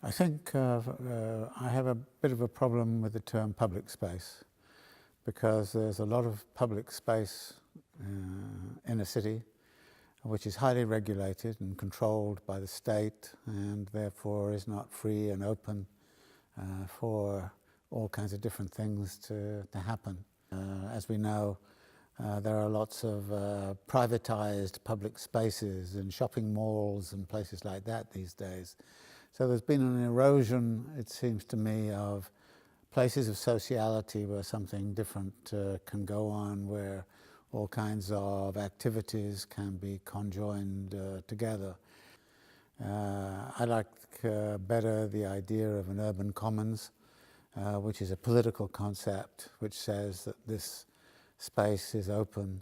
I think I have a bit of a problem with the term public space, because there's a lot of public space in a city which is highly regulated and controlled by the state, and therefore is not free and open for all kinds of different things to happen. As we know, there are lots of privatized public spaces and shopping malls and places like that these days. So there's been an erosion, it seems to me, of places of sociality where something different can go on, where all kinds of activities can be conjoined together. I like better the idea of an urban commons, which is a political concept which says that this space is open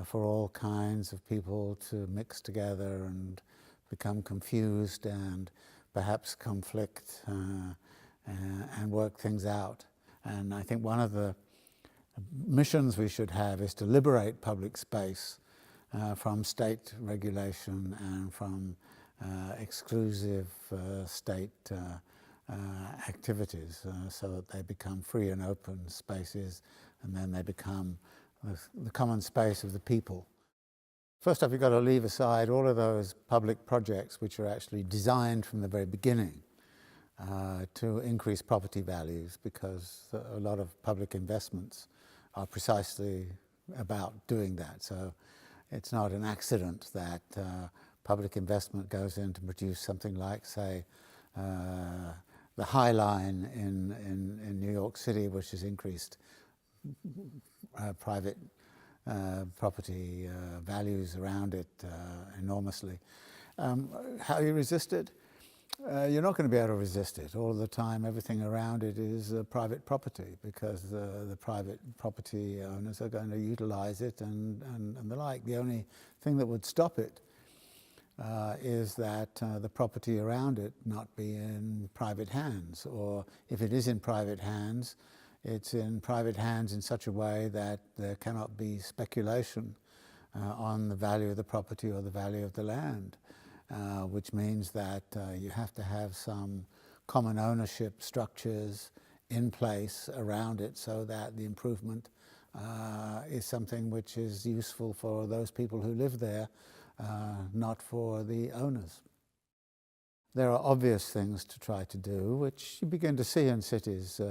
for all kinds of people to mix together and become confused and perhaps conflict and work things out. And I think one of the missions we should have is to liberate public space from state regulation and from exclusive state activities, so that they become free and open spaces, and then they become the common space of the people. First off, you've got to leave aside all of those public projects which are actually designed from the very beginning to increase property values, because a lot of public investments are precisely about doing that. So it's not an accident that public investment goes in to produce something like, say, the High Line in New York City, which has increased private property values around it enormously. How you resist it? You're not going to be able to resist it. All the time, everything around it is private property, because the private property owners are going to utilize it and the like. The only thing that would stop it is that the property around it not be in private hands, or if it is in private hands, it's in private hands in such a way that there cannot be speculation on the value of the property or the value of the land, which means that you have to have some common ownership structures in place around it, so that the improvement is something which is useful for those people who live there, not for the owners. There are obvious things to try to do, which you begin to see in cities.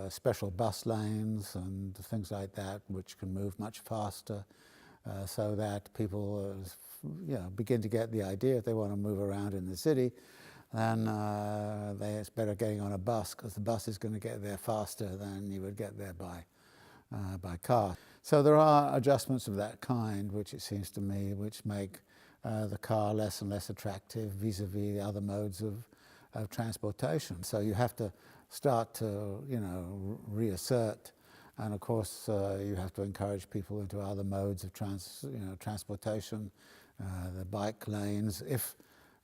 Special bus lanes and things like that, which can move much faster, so that people begin to get the idea, if they want to move around in the city, then it's better getting on a bus, because the bus is going to get there faster than you would get there by car. So there are adjustments of that kind, which it seems to me, which make the car less and less attractive vis-a-vis other modes of transportation. So you have to start to, reassert, and of course you have to encourage people into other modes of transportation, the bike lanes, if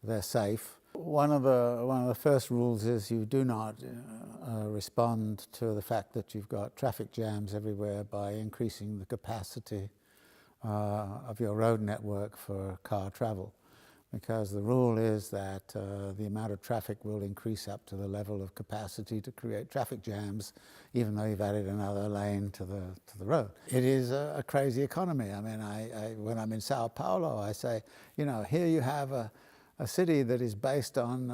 they're safe. One of the first rules is you do not respond to the fact that you've got traffic jams everywhere by increasing the capacity of your road network for car travel, because the rule is that the amount of traffic will increase up to the level of capacity to create traffic jams, even though you've added another lane to the road. It is a crazy economy. I mean, when I'm in Sao Paulo, I say, here you have a city that is based on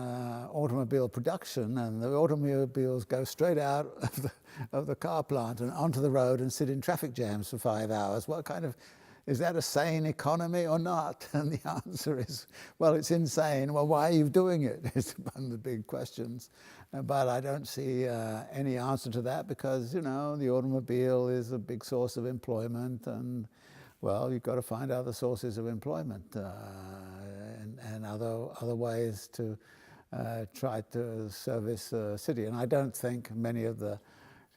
automobile production, and the automobiles go straight out of the car plant and onto the road and sit in traffic jams for 5 hours. What kind of is that a sane economy or not? And the answer is, well, it's insane. Well, why are you doing it? It's one of the big questions. But I don't see any answer to that, because, the automobile is a big source of employment, and, well, you've got to find other sources of employment and other ways to try to service a city. And I don't think many of the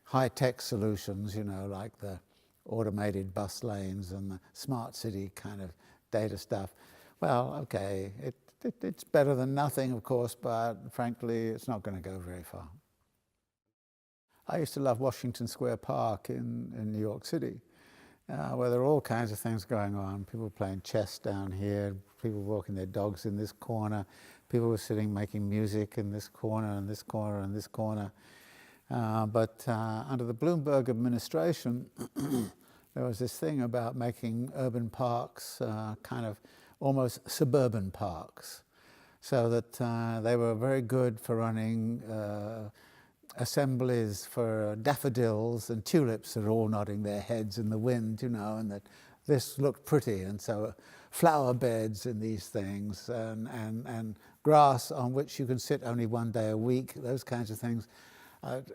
high-tech solutions, like the automated bus lanes and the smart city kind of data stuff. Well, okay, it's better than nothing, of course, but frankly, it's not going to go very far. I used to love Washington Square Park in New York City, where there are all kinds of things going on. People playing chess down here, people walking their dogs in this corner, People were sitting making music in this corner and this corner and this corner. But under the Bloomberg administration, there was this thing about making urban parks kind of almost suburban parks, so that they were very good for running assemblies for daffodils and tulips that are all nodding their heads in the wind, you know, and that this looked pretty. And so flower beds in these things, and grass on which you can sit only one day a week, those kinds of things.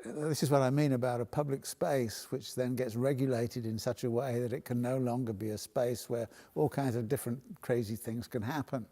This is what I mean about a public space which then gets regulated in such a way that it can no longer be a space where all kinds of different crazy things can happen.